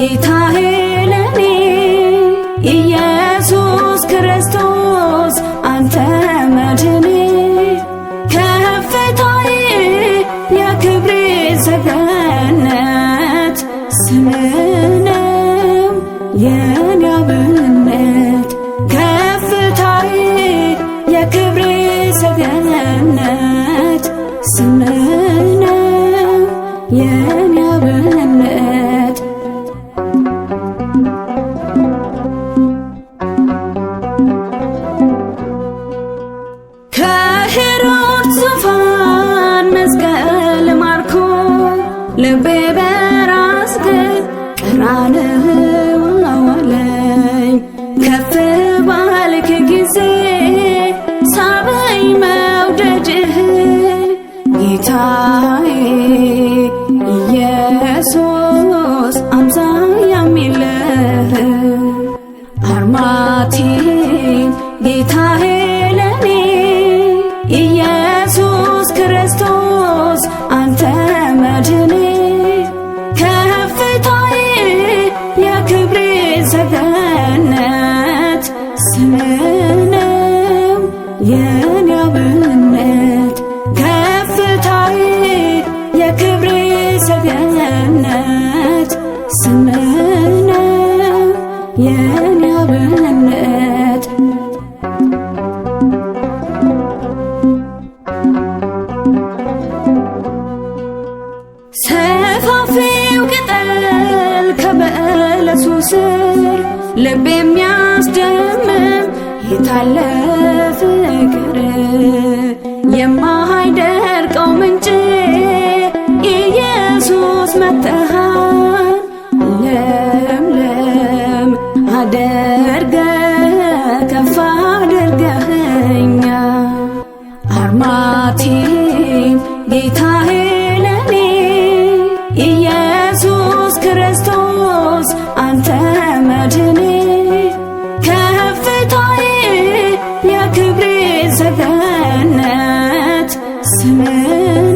ጌታዬ ለኔ ኢየሱስ ክርስቶስ አንተ መድኔ ከፍታዬ የክብሬ ሰገነት ስምህ ነው የኔ አብነት ከፍታዬ የክብሬ ሰገነት ስምህ ነው የኔ አብነት ከሄሮድስ ዙፋን መስቀል ማርኮ ልቤ በራስ ግን ቀራንዮ አዋለኝ ከፍ ባልክ ጊዜ ሳበኝ መውደድህ ጌታዬ ኢየሱስ አምሳያም የለህ አርማቴን ጌታዬ ለኔ ኢየሱስ ክርስቶስ አንተ መድኔ ከፍታዬ የክብሬ ሰገነት ስምህ ነው የኔ አብነት ከፍታዬ የክብሬ ሰገነት ስምህ ነው የኔ አብነት ሰፋፊው ቅጠል ከበለሱ ስር ልብ የሚያስደምም የታለ ፍቅር የማይደርቀው ምንጭ ኢየሱስ መጥተሃል ለምለም አድርገህ ከፍ አድርገኸኛል አርማቴን ጌታዬ ለኔ ኢየሱስ ክርስቶስ አንተ መድኔ ከፍታዬ የክብሬ ሰገነት ስምህ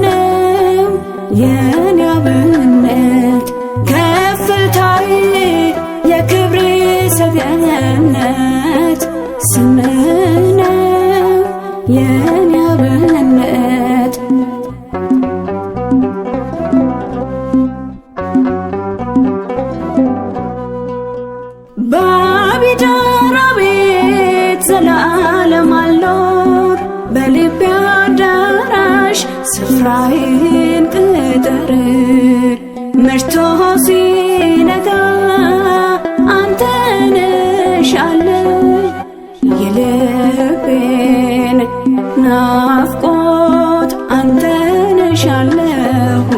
ነው የኔ አብነት ከፍታዬ የክብሬ ሰገነት ስምህ ነው የኔ አብነት በአቢዳራ ቤት ዘላለም አልኖር በልቤ አዳራሽ ስፍራዬን ቅጠር መሽቶ ሲነጋ አንተን እሻለሁ የልቤን ናፍቆት አንተን እሻለሁ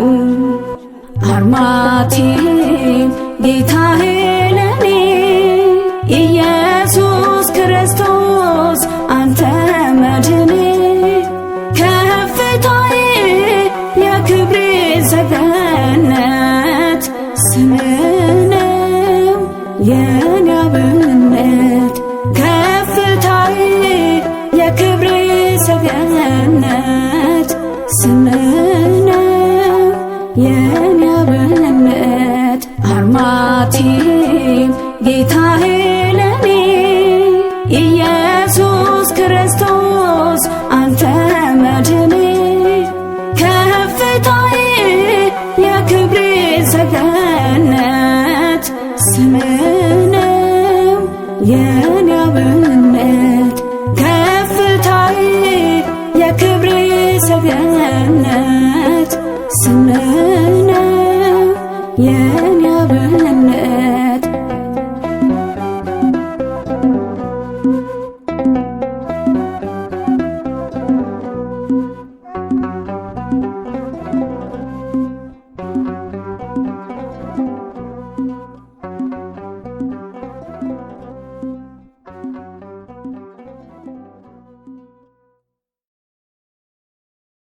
አርማቴን ጌታዬ ለኔ ኢየሱስ ክርስቶስ አንተ መድኔ ከፍታዬ የክብሬ ሰገነት ስምህ ነው የኔ አብነት ከፍታዬ የክብሬ ሰገነት ስምህ ነው የኔ አብነት አርማቴን ጌታዬ ለኔ ኢየሱስ ክርስቶስ አንተ መድኔ ከፍታዬ የክብሬ ሰገነት ስምህ ነው የኔ አብነት ከፍታዬ የክብሬ ሰገነት ስምህ ነው የኔ አብነት